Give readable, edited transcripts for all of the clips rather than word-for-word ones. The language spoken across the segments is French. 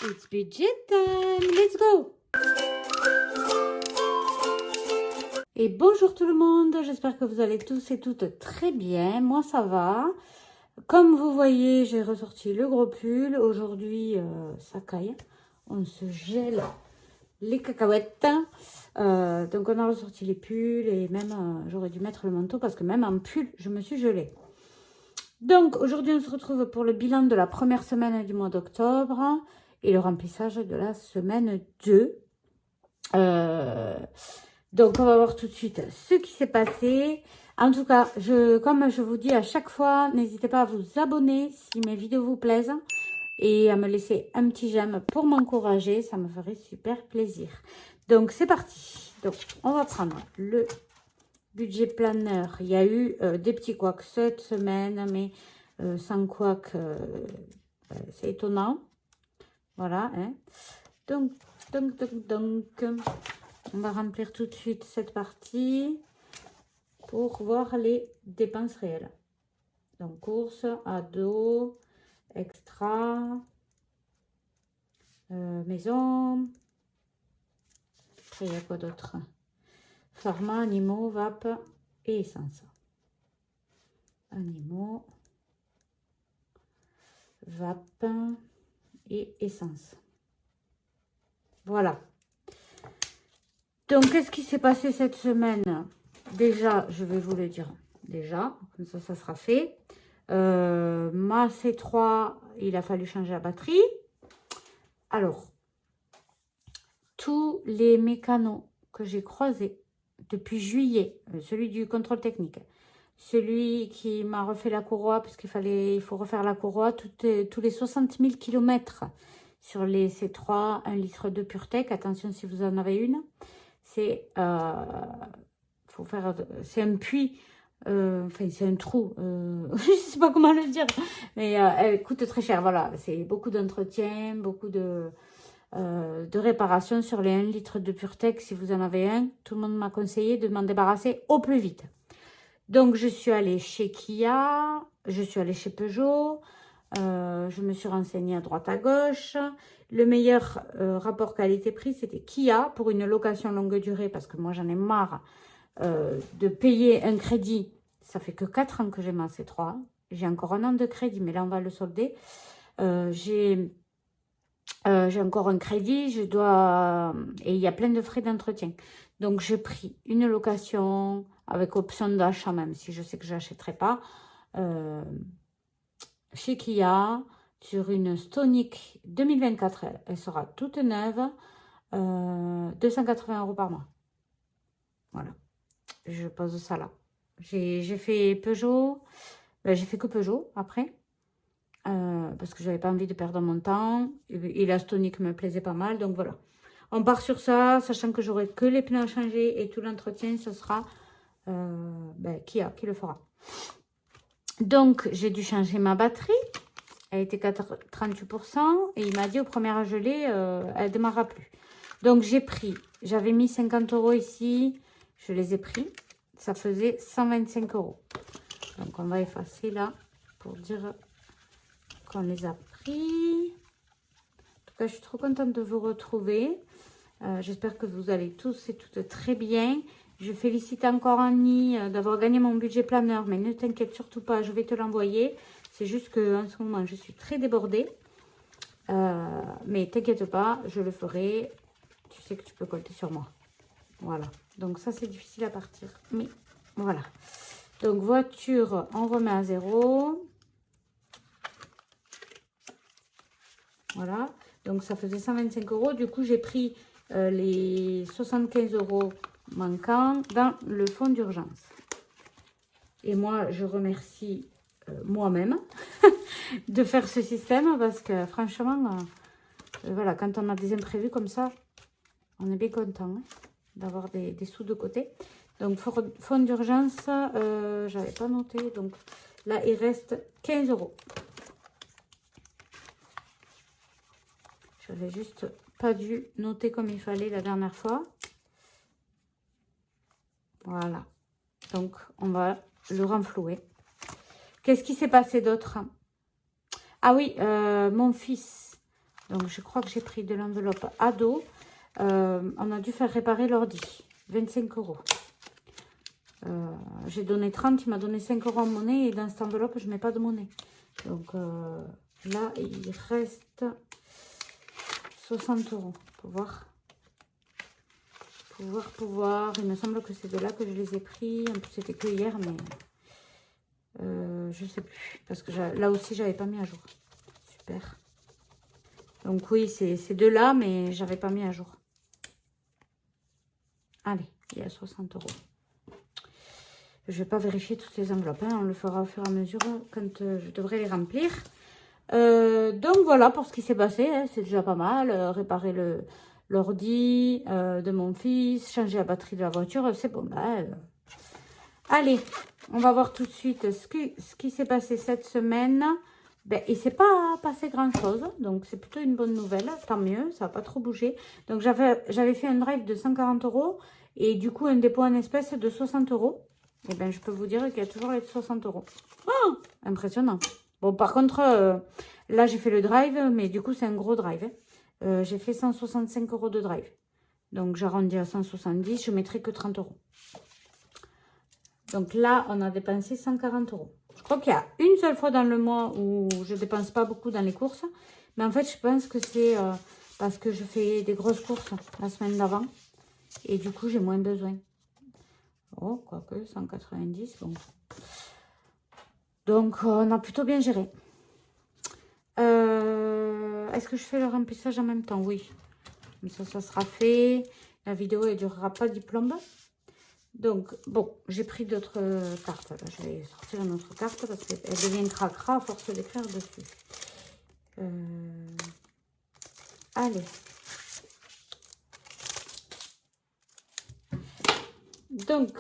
It's budget time, let's go! Et bonjour tout le monde, j'espère que vous allez tous et toutes très bien, moi ça va. Comme vous voyez, j'ai ressorti le gros pull, aujourd'hui ça caille, on se gèle les cacahuètes. Donc on a ressorti les pulls et même j'aurais dû mettre le manteau parce que même en pull, je me suis gelée. Donc aujourd'hui on se retrouve pour le bilan de la première semaine du mois d'octobre et le remplissage de la semaine 2. Donc on va voir tout de suite ce qui s'est passé. En tout cas, comme je vous dis à chaque fois, n'hésitez pas à vous abonner si mes vidéos vous plaisent et à me laisser un petit j'aime pour m'encourager, ça me ferait super plaisir. Donc c'est parti. Donc on va prendre le budget planeur. Il y a eu des petits couacs cette semaine, mais sans couacs, c'est étonnant. Voilà. Hein. Donc, on va remplir tout de suite cette partie pour voir les dépenses réelles. Donc, courses, ados, extra, maison. Après, il y a quoi d'autre? Pharma, animaux, vape et essence. Animaux, vape et essence. Voilà. Donc, qu'est-ce qui s'est passé cette semaine? Déjà, je vais vous le dire. Déjà, comme ça sera fait. Ma C3, il a fallu changer la batterie. Alors, tous les mécanos que j'ai croisés depuis juillet, celui du contrôle technique, celui qui m'a refait la courroie, parce il faut refaire la courroie tous les 60 000 km sur les C3, 1 litre de PureTech. Attention si vous en avez une. C'est c'est un puits, enfin c'est un trou, je ne sais pas comment le dire, mais elle coûte très cher. Voilà, c'est beaucoup d'entretien, beaucoup de réparation sur les 1 litre de PureTech. Si vous en avez un, tout le monde m'a conseillé de m'en débarrasser au plus vite. Donc je suis allée chez Kia, je suis allée chez Peugeot, je me suis renseignée à droite à gauche. Le meilleur rapport qualité-prix, c'était Kia pour une location longue durée, parce que moi j'en ai marre de payer un crédit. Ça fait que 4 ans que j'ai ma C3. J'ai encore 1 an de crédit, mais là on va le solder. J'ai encore un crédit, et il y a plein de frais d'entretien. Donc j'ai pris une location avec option d'achat, même si je sais que je n'achèterai pas, chez Kia, sur une Stonic 2024. Elle sera toute neuve, 280 € par mois. Voilà, je pose ça là. J'ai fait Peugeot, j'ai fait que Peugeot après, parce que j'avais pas envie de perdre mon temps, et la Stonic me plaisait pas mal, donc voilà. On part sur ça, sachant que j'aurai que les pneus à changer et tout l'entretien, ce sera Kia qui le fera. Donc, j'ai dû changer ma batterie. Elle était 38% et il m'a dit au premier gelée, elle ne démarrera plus. Donc, j'avais mis 50 € ici, je les ai pris. Ça faisait 125 €. Donc, on va effacer là pour dire qu'on les a pris. En tout cas, je suis trop contente de vous retrouver. J'espère que vous allez tous et toutes très bien. Je félicite encore Annie d'avoir gagné mon budget planeur, mais ne t'inquiète surtout pas, je vais te l'envoyer. C'est juste qu'en ce moment, je suis très débordée. Mais t'inquiète pas, je le ferai. Tu sais que tu peux compter sur moi. Voilà. Donc ça, c'est difficile à partir. Mais voilà. Donc voiture, on remet à 0. Voilà. Donc ça faisait 125 €. Du coup, j'ai pris les 75 € manquants dans le fonds d'urgence. Et moi, je remercie moi-même de faire ce système parce que franchement, voilà, quand on a des imprévus comme ça, on est bien content d'avoir des sous de côté. Donc, fonds d'urgence, j'avais pas noté. Donc là, il reste 15 €. J'avais juste pas dû noter comme il fallait la dernière fois. Voilà. Donc, on va le renflouer. Qu'est-ce qui s'est passé d'autre? Ah oui, mon fils Donc, je crois que j'ai pris de l'enveloppe ado. On a dû faire réparer l'ordi. 25 €. J'ai donné 30, il m'a donné 5 € en monnaie. Et dans cette enveloppe, je ne mets pas de monnaie. Donc, là, il reste 60 €. Pour voir. Pouvoir. Il me semble que c'est de là que je les ai pris. En plus, c'était que hier, mais je sais plus. Parce que là aussi, j'avais pas mis à jour. Super. Donc oui, c'est de là, mais j'avais pas mis à jour. Allez, il y a 60 €. Je vais pas vérifier toutes les enveloppes. Hein. On le fera au fur et à mesure quand je devrais les remplir. Donc voilà pour ce qui s'est passé. Hein. C'est déjà pas mal. Réparer l'ordi de mon fils, changer la batterie de la voiture, c'est bon. Allez, on va voir tout de suite ce qui s'est passé cette semaine. Ben, il ne s'est pas passé grand-chose, donc c'est plutôt une bonne nouvelle, tant mieux, ça n'a pas trop bougé. Donc j'avais fait un drive de 140 € et du coup un dépôt en espèces de 60 €. Et bien je peux vous dire qu'il y a toujours les 60 €. Oh, impressionnant. Bon, par contre, là j'ai fait le drive, mais du coup c'est un gros drive. Hein. J'ai fait 165 € de drive. Donc j'arrondis à 170, je ne mettrai que 30 €. Donc là, on a dépensé 140 €. Je crois qu'il y a une seule fois dans le mois où je ne dépense pas beaucoup dans les courses. Mais en fait, je pense que c'est parce que je fais des grosses courses la semaine d'avant. Et du coup, j'ai moins besoin. Oh, quoique, 190, bon. Donc, on a plutôt bien géré. Est-ce que je fais le remplissage en même temps? Oui. Comme ça sera fait. La vidéo, elle ne durera pas 10 plombes. Donc, bon, j'ai pris d'autres cartes. Là. Je vais sortir une autre carte parce qu'elle devient cracra à force d'écrire dessus. Allez. Donc,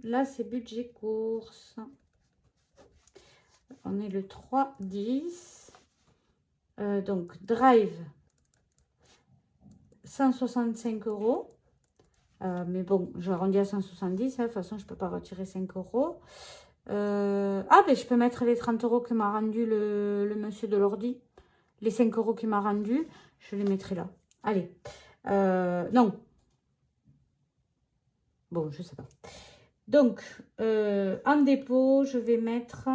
là, c'est budget course. On est le 3-10. Donc, drive, 165 €. Mais bon, je arrondis à 170. Hein, de toute façon, je ne peux pas retirer 5 €. Ah, ben je peux mettre les 30 € que m'a rendu le monsieur de l'ordi. Les 5 € qu'il m'a rendu, je les mettrai là. Allez. Non. Bon, je sais pas. Donc, en dépôt, je vais mettre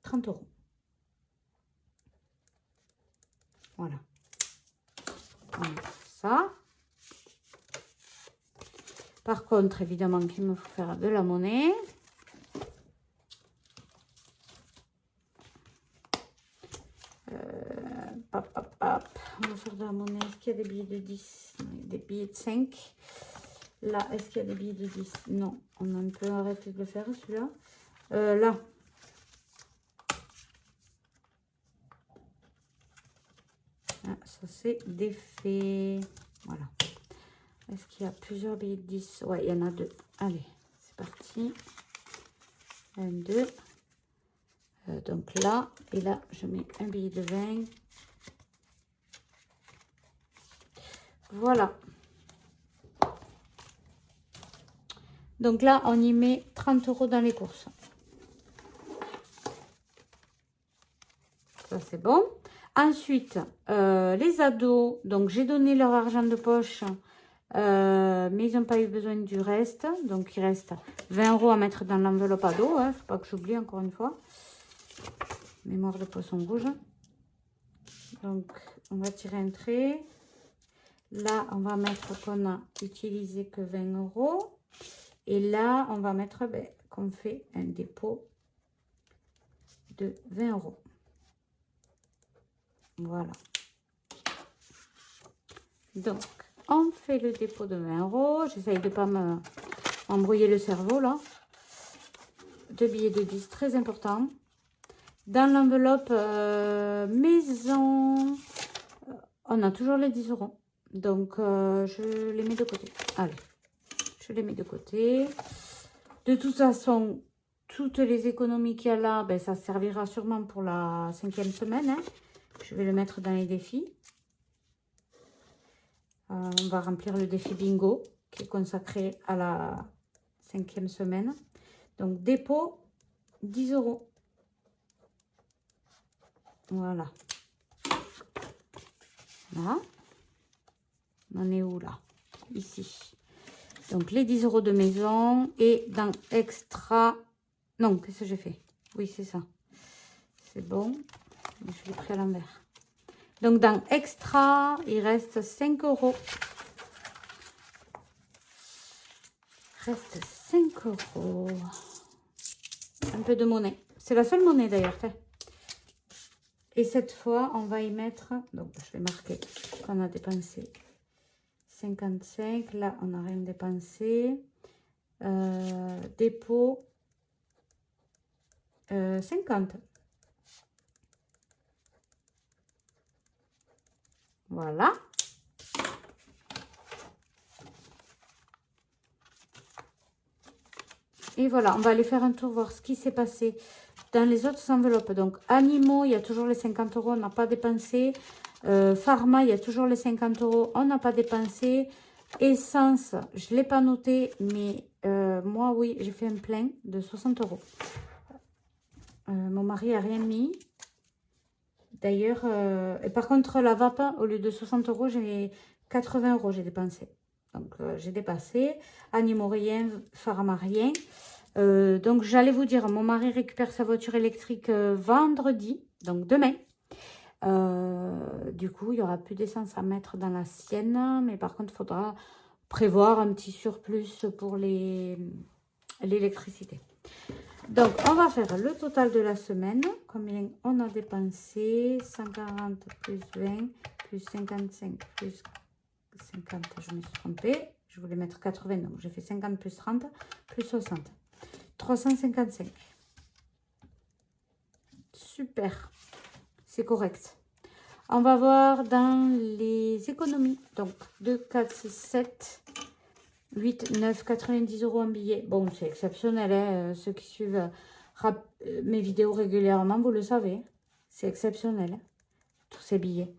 30 €. Voilà. Ça. Par contre, évidemment qu'il me faut faire de la monnaie. On va faire de la monnaie. Est-ce qu'il y a des billets de 10? Des billets de 5. Là, est-ce qu'il y a des billets de 10? Non, on a un peu arrêté de le faire celui-là. Là. Ah, ça c'est défait. Voilà. Est-ce qu'il y a plusieurs billets de 10? Ouais, il y en a 2. Allez, c'est parti. 1, 2. Donc là, et là, je mets un billet de 20. Voilà. Donc là, on y met 30 € dans les courses. Ça, c'est bon. Ensuite, les ados, donc j'ai donné leur argent de poche, mais ils n'ont pas eu besoin du reste. Donc, il reste 20 € à mettre dans l'enveloppe ado. Il ne faut pas que j'oublie encore une fois. Mémoire de poisson rouge. Donc, on va tirer un trait. Là, on va mettre qu'on a utilisé que 20 €. Et là, on va mettre qu'on fait un dépôt de 20 €. Voilà. Donc, on fait le dépôt de 20 €. J'essaye de ne pas m'embrouiller le cerveau, là. 2 billets de 10, très important. Dans l'enveloppe maison, on a toujours les 10 €. Donc, je les mets de côté. Allez, je les mets de côté. De toute façon, toutes les économies qu'il y a là, ça servira sûrement pour la 5e semaine. Hein. Je vais le mettre dans les défis. On va remplir le défi bingo qui est consacré à la 5e semaine. Donc, dépôt, 10 €. Voilà. Là. On en est où là? Ici. Donc les 10 € de maison. Et dans extra... Non, qu'est-ce que j'ai fait? Oui, c'est ça. C'est bon. Je l'ai pris à l'envers. Donc dans extra, il reste 5 €. Il reste 5 €. Un peu de monnaie. C'est la seule monnaie d'ailleurs. Et cette fois, on va y mettre... Donc je vais marquer qu'on a dépensé 55. Là, on n'a rien dépensé. Dépôt 50. Voilà. Et voilà, on va aller faire un tour, voir ce qui s'est passé dans les autres enveloppes. Donc, animaux, il y a toujours les 50 €, on n'a pas dépensé. Pharma, il y a toujours les 50 €, on n'a pas dépensé. Essence, je ne l'ai pas noté, mais moi, oui, j'ai fait un plein de 60 €. Mon mari n'a rien mis. D'ailleurs, et par contre, la vape, au lieu de 60 €, j'ai 80 € j'ai dépensé. Donc, j'ai dépassé. Animaux, rien. Pharma, rien. Donc, j'allais vous dire, mon mari récupère sa voiture électrique vendredi, donc demain. Du coup, il n'y aura plus d'essence à mettre dans la sienne. Mais par contre, il faudra prévoir un petit surplus pour l'électricité. Donc, on va faire le total de la semaine. Combien on a dépensé? 140 plus 20 plus 55 plus 50. Je me suis trompée. Je voulais mettre 80. Donc, j'ai fait 50 plus 30 plus 60. 355. Super. C'est correct. On va voir dans les économies. Donc, 2, 4, 6, 7, 8, 9, 90 € en billets. Bon, c'est exceptionnel. Hein. Ceux qui suivent mes vidéos régulièrement, vous le savez. C'est exceptionnel. Hein, tous ces billets.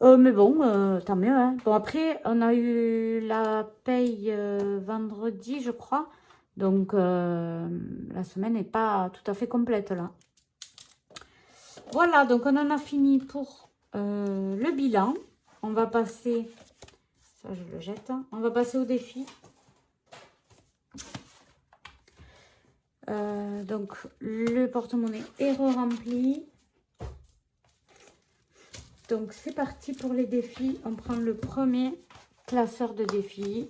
Mais bon, tant mieux. Hein. Bon, après, on a eu la paye vendredi, je crois. Donc, la semaine n'est pas tout à fait complète là. Voilà, donc on en a fini pour le bilan. On va passer, ça je le jette, hein. On va passer au défi. Donc le porte-monnaie est rempli. Donc c'est parti pour les défis. On prend le premier classeur de défis.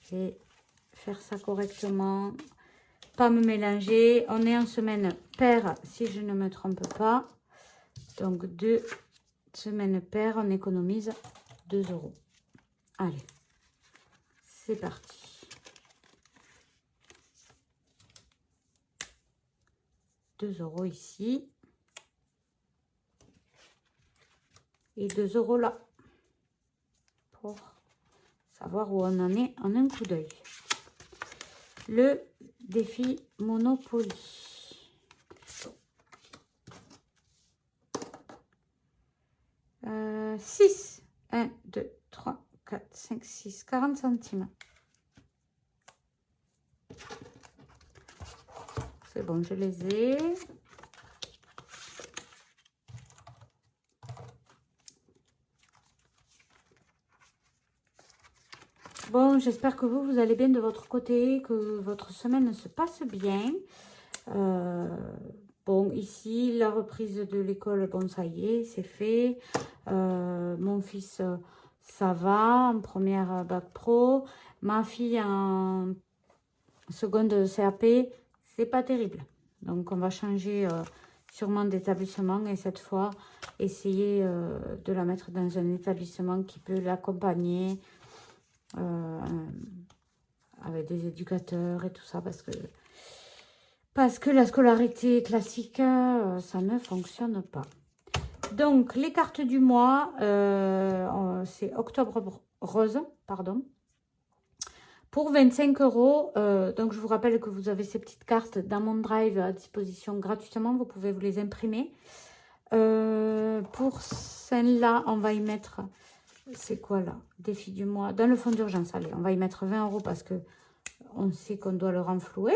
Je vais faire ça correctement. Pas me mélanger. On est en semaine paire, si je ne me trompe pas. Donc 2 semaines paires, on économise 2 €. Allez, c'est parti. 2 € ici. Et 2 € là. Pour savoir où on en est en un coup d'œil. Le défi Monopoly. 6. 1, 2, 3, 4, 5, 6. 40 centimes. C'est bon, je les ai. Bon, j'espère que vous allez bien de votre côté, que votre semaine se passe bien. Bon, ici, la reprise de l'école, bon, ça y est, c'est fait. Mon fils, ça va, en première bac pro. Ma fille en seconde CAP, c'est pas terrible. Donc, on va changer sûrement d'établissement et cette fois, essayer de la mettre dans un établissement qui peut l'accompagner avec des éducateurs et tout ça parce que la scolarité classique, ça ne fonctionne pas. Donc, les cartes du mois, c'est Octobre Rose, pardon. Pour 25 €, donc je vous rappelle que vous avez ces petites cartes dans mon drive à disposition gratuitement. Vous pouvez vous les imprimer. Pour celle-là, on va y mettre... C'est quoi là? Défi du mois. Dans le fonds d'urgence, allez, on va y mettre 20 € parce que on sait qu'on doit le renflouer.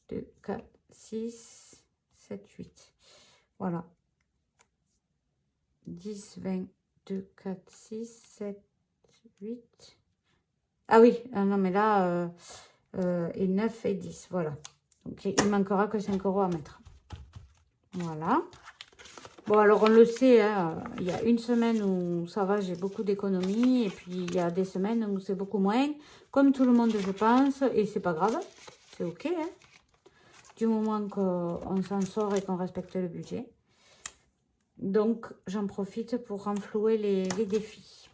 2, 4, 6, 7, 8. Voilà. 10, 20, 2, 4, 6, 7, 8. Ah oui, non, mais là, et 9 et 10, voilà. Donc, il ne manquera que 5 euros à mettre. Voilà. Bon, alors, on le sait, hein, il y a une semaine où ça va, j'ai beaucoup d'économies. Et puis, il y a des semaines où c'est beaucoup moins. Comme tout le monde, je pense. Et c'est pas grave. C'est OK, hein. Du moment qu'on s'en sort et qu'on respecte le budget. Donc, j'en profite pour renflouer les défis.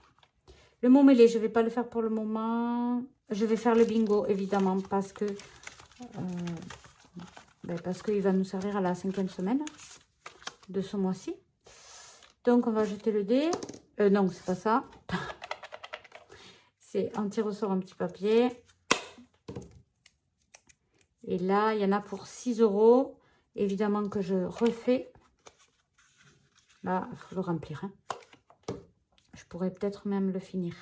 Le mot mêlé, je ne vais pas le faire pour le moment. Je vais faire le bingo, évidemment, parce que parce qu'il va nous servir à la 5e semaine de ce mois-ci. Donc, on va jeter le dé. Non, c'est pas ça. C'est un tir au sort, un petit papier. Et là, il y en a pour 6 euros. Évidemment que je refais. Là, il faut le remplir. Hein. Je pourrais peut-être même le finir.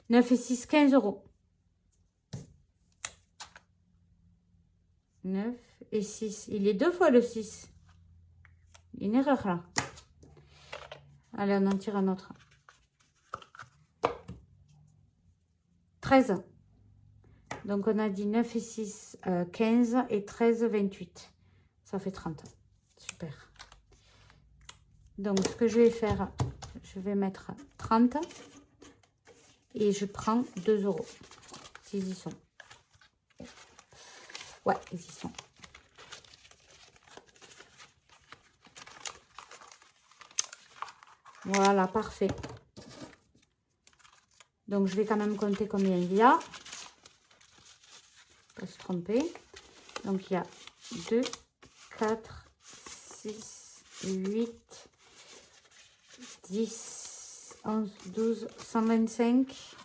9 et 6, 15 euros. 9 et 6. Il est 2 fois le 6. Il y a une erreur là. Allez, on en tire un autre. 13. Donc, on a dit 9 et 6, 15 et 13, 28. Ça fait 30. Super. Donc, ce que je vais faire, je vais mettre 30 et je prends 2 euros. S'ils y sont. Ouais, ils y sont. Voilà, parfait. Donc, je vais quand même compter combien il y a. Pas se tromper. Donc, il y a 2, 4, 6, 8, 10, 11, 12, 125.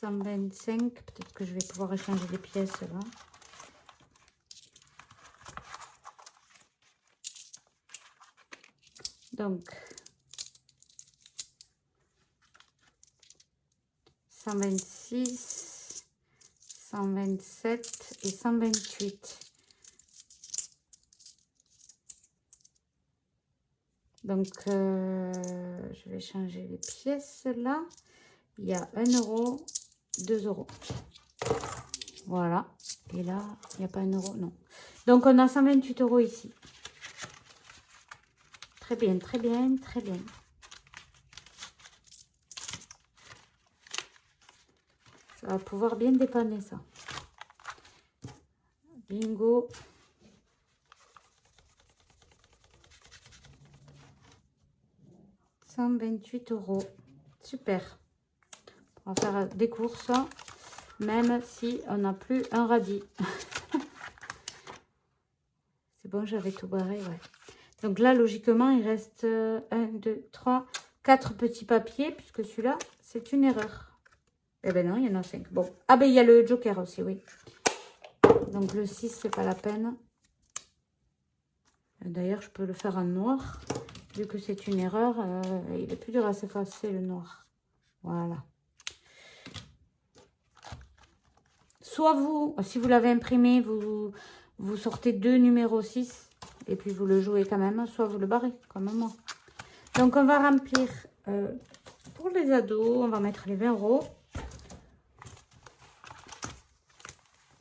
125. Peut-être que je vais pouvoir échanger les pièces là. Donc, 126, 127 et 128. Donc, je vais changer les pièces là. Il y a 1 euro, 2 euros. Voilà. Et là, il n'y a pas 1 euro, non. Donc, on a 128 euros ici. Très bien, très bien, très bien. Ça va pouvoir bien dépanner ça. Bingo. « 128 euros. Super. On va faire des courses, même si on n'a plus un radis. C'est bon, j'avais tout barré, ouais. Donc là, logiquement, il reste 1, 2, 3, 4 petits papiers, puisque celui-là, c'est une erreur. Eh ben non, il y en a 5. Bon. Ah ben, il y a le joker aussi, oui. Donc le 6, c'est pas la peine. D'ailleurs, je peux le faire en noir. Vu que c'est une erreur, il est plus dur à s'effacer, le noir. Voilà. Soit vous, si vous l'avez imprimé, vous sortez 2 numéros 6 et puis vous le jouez quand même, soit vous le barrez, comme moi. Donc, on va remplir pour les ados, on va mettre les 20 euros.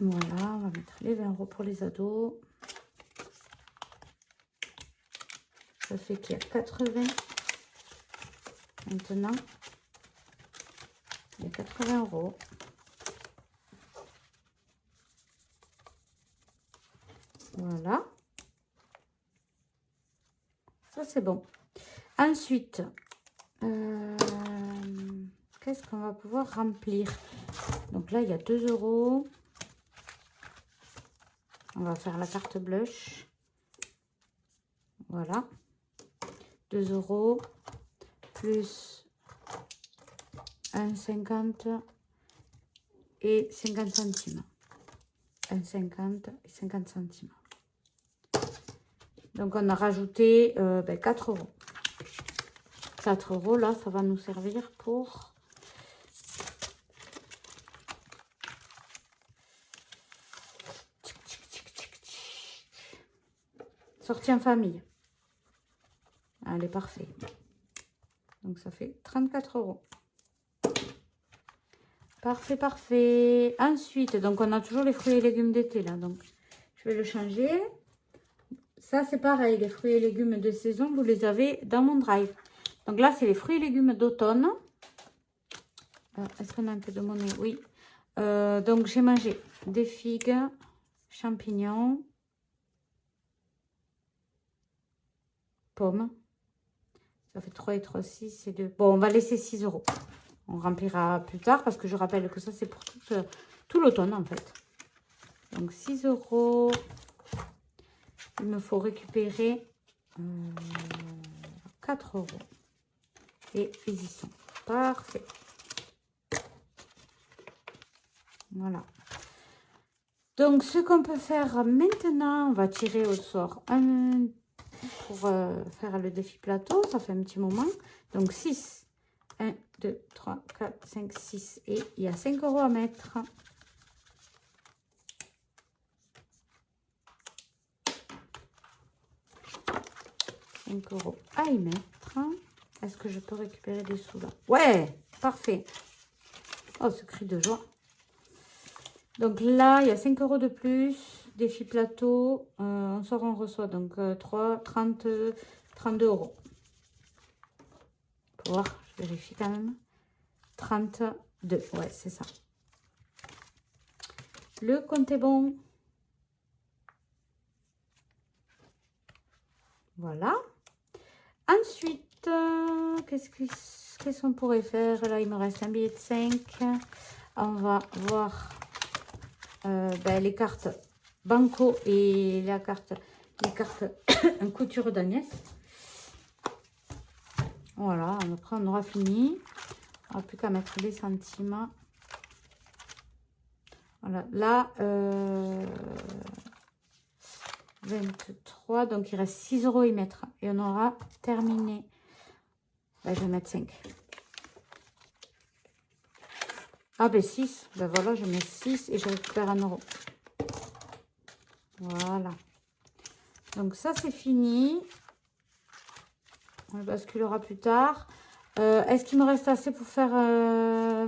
Voilà, on va mettre les 20 euros pour les ados. Ça fait qu'il y a 80. Maintenant, il y a 80 euros. Voilà. Ça, c'est bon. Ensuite, qu'est-ce qu'on va pouvoir remplir? Donc là, il y a 2 euros. On va faire la carte blush. Voilà. 2 euros plus 1,50 et 50 centimes. 1,50 et 50 centimes. Donc, on a rajouté 4 euros. 4 euros, là, ça va nous servir pour... Sortie en famille. Allez, parfait. Donc, ça fait 34 €. Parfait, parfait. Ensuite, donc, on a toujours les fruits et légumes d'été, là. Donc, je vais le changer. Ça, c'est pareil. Les fruits et légumes de saison, vous les avez dans mon drive. Donc, là, c'est les fruits et légumes d'automne. Est-ce qu'on a un peu de monnaie? Oui. Donc, j'ai mangé des figues, champignons, pommes. Ça fait 3 et 3, 6 et 2. Bon, on va laisser 6 €. On remplira plus tard parce que je rappelle que ça, c'est pour tout l'automne, en fait. Donc, 6 €. Il me faut récupérer 4 €. Et ils y sont. Parfait. Voilà. Donc, ce qu'on peut faire maintenant, on va tirer au sort pour faire le défi plateau. Ça fait un petit moment. Donc, 6. 1, 2, 3, 4, 5, 6. Et il y a 5 € à mettre. €5 à y mettre. Est-ce que je peux récupérer des sous là? Ouais, parfait. Oh, ce cri de joie. Donc là, il y a 5 € de plus. Défi plateau. On sort, on reçoit. Donc 32 €. Pour voir, je vérifie quand même. 32. Ouais, c'est ça. Le compte est bon. Voilà. Ensuite, qu'est-ce qu'on pourrait faire? Là, il me reste un billet de 5. On va voir les cartes Banco et les cartes couture d'Agnès. Voilà, après on aura fini. On n'a plus qu'à mettre les centimes. Voilà, là, 23, donc il reste 6 € à y mettre. Et on aura terminé. Là, je vais mettre 5. Ah ben 6, ben voilà, je mets 6 et je récupère 1 €. Voilà. Donc ça, c'est fini. On le basculera plus tard. Est-ce qu'il me reste assez pour faire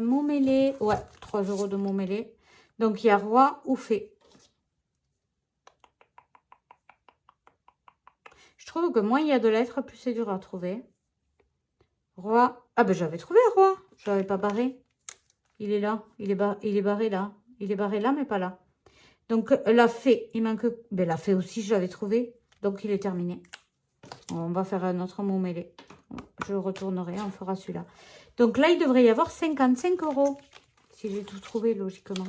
mon mêlé? Ouais, 3 € de mon mêlé. Donc, il y a roi ou fée. Je trouve que moins il y a de lettres, plus c'est dur à trouver. Roi. Ah ben, j'avais trouvé roi. Je l'avais pas barré. Il est là. Il est barré là. Il est barré là, mais pas là. Donc, la fée, il manque... Ben, la fée aussi, je l'avais trouvé. Donc, il est terminé. On va faire un autre mot mêlé. Je retournerai, on fera celui-là. Donc là, il devrait y avoir 55 €. Si j'ai tout trouvé, logiquement.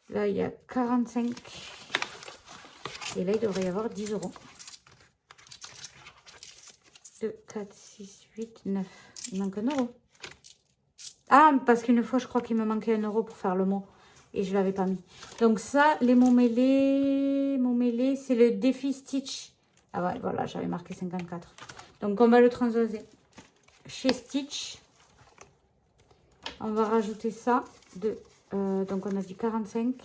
Là, il y a 45. Et là, il devrait y avoir 10 €. 2, 4, 6, 8, 9. Il manque 1 €. Ah, parce qu'une fois, je crois qu'il me manquait 1 € pour faire le mot. Et je ne l'avais pas mis. Donc ça, les mots mêlés, c'est le défi Stitch. Ah ouais, voilà, j'avais marqué 54. Donc on va le transposer chez Stitch. On va rajouter ça. Donc on a dit 45.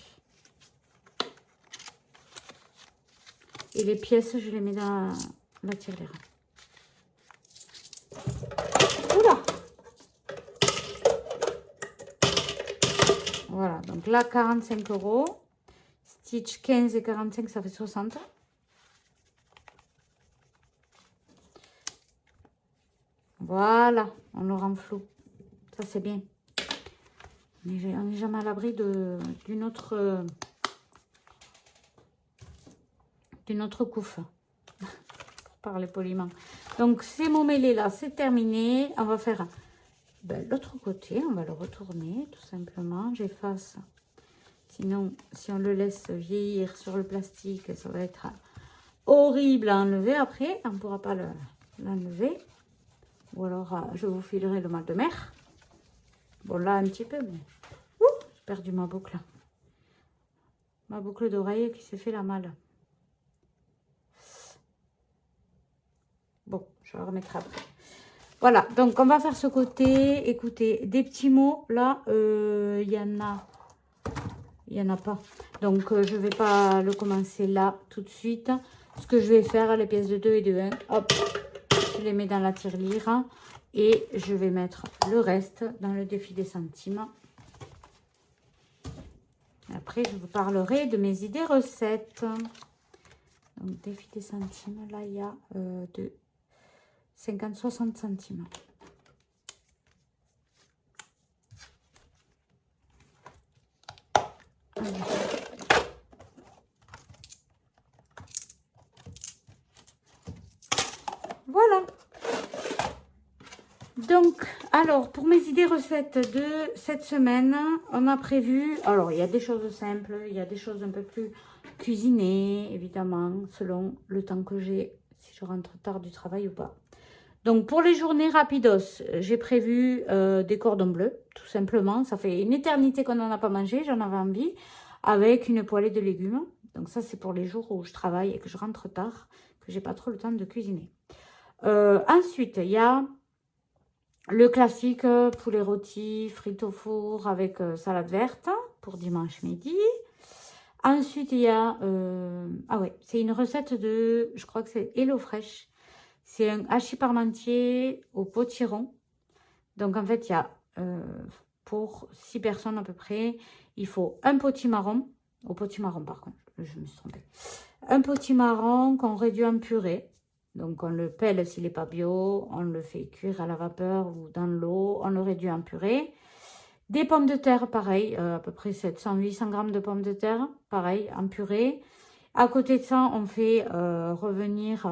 Et les pièces, je les mets dans la tirelire. Oula! Voilà, donc là, 45 €. Stitch 15 et 45, ça fait 60. Voilà, on le rend flou. Ça, c'est bien. On n'est jamais à l'abri d'une autre couffe. Pour parler poliment. Donc, ces mots mêlés là, c'est terminé. On va faire l'autre côté. On va le retourner, tout simplement. J'efface. Sinon, si on le laisse vieillir sur le plastique, ça va être horrible à enlever après. On ne pourra pas l'enlever. Ou alors, je vous filerai le mal de mer. Bon, là, un petit peu, mais... Ouh, j'ai perdu ma boucle. Ma boucle d'oreille qui s'est fait la malle. Bon, je la remettrai après. Voilà, donc on va faire ce côté. Écoutez, des petits mots. Là, il y en a il n'y en a pas. Donc, je ne vais pas le commencer là tout de suite. Ce que je vais faire, les pièces de 2 et de 1, hop, je les mets dans la tirelire. Et je vais mettre le reste dans le défi des centimes. Après, je vous parlerai de mes idées recettes. Donc, défi des centimes, là, il y a de 50-60 centimes. Voilà. Donc, alors, pour mes idées recettes de cette semaine, on a prévu... Alors, il y a des choses simples, il y a des choses un peu plus cuisinées, évidemment, selon le temps que j'ai, si je rentre tard du travail ou pas. Donc, pour les journées rapidos, j'ai prévu des cordons bleus, tout simplement. Ça fait une éternité qu'on n'en a pas mangé, j'en avais envie, avec une poêlée de légumes. Donc, ça, c'est pour les jours où je travaille et que je rentre tard, que j'ai pas trop le temps de cuisiner. Ensuite, il y a le classique poulet rôti, frites au four avec salade verte pour dimanche midi. Ensuite, il y a... ah ouais, c'est une recette de... Je crois que c'est HelloFresh. C'est un hachis parmentier au potiron. Donc, en fait, il y a... pour 6 personnes à peu près, il faut un potimarron. Au potimarron, par contre, je me suis trompée. Un potimarron qu'on réduit en purée. Donc, on le pèle s'il n'est pas bio. On le fait cuire à la vapeur ou dans l'eau. On le réduit en purée. Des pommes de terre, pareil. À peu près 700-800 grammes de pommes de terre. Pareil, en purée. À côté de ça, on fait revenir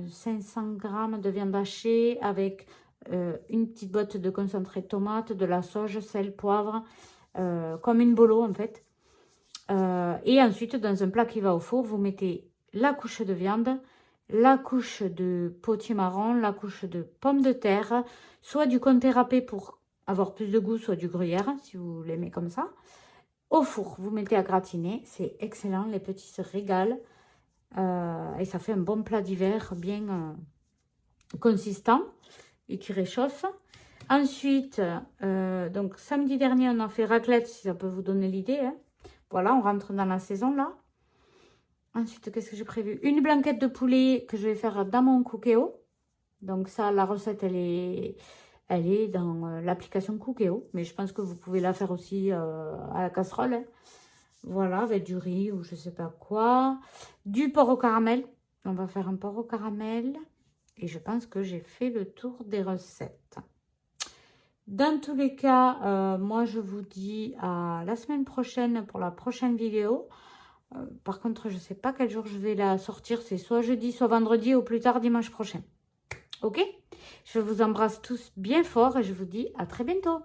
500 grammes de viande hachée avec une petite botte de concentré de tomate, de la sauge, sel, poivre. Comme une bolo, en fait. Et ensuite, dans un plat qui va au four, vous mettez la couche de viande, la couche de potimarron, la couche de pommes de terre, soit du comté râpé pour avoir plus de goût, soit du gruyère, si vous l'aimez comme ça. Au four, vous mettez à gratiner, c'est excellent, les petits se régalent. Et ça fait un bon plat d'hiver bien consistant et qui réchauffe. Ensuite, donc samedi dernier, on a fait raclette, si ça peut vous donner l'idée, hein. Voilà, on rentre dans la saison là. Ensuite, qu'est-ce que j'ai prévu? Une blanquette de poulet que je vais faire dans mon Cookéo. Donc ça, la recette, elle est dans l'application Cookéo. Mais je pense que vous pouvez la faire aussi à la casserole, hein. Voilà, avec du riz ou je sais pas quoi. Du porc au caramel. On va faire un porc au caramel. Et je pense que j'ai fait le tour des recettes. Dans tous les cas, moi, je vous dis à la semaine prochaine pour la prochaine vidéo. Par contre, je ne sais pas quel jour je vais la sortir. C'est soit jeudi, soit vendredi, ou plus tard dimanche prochain. Ok? Je vous embrasse tous bien fort et je vous dis à très bientôt.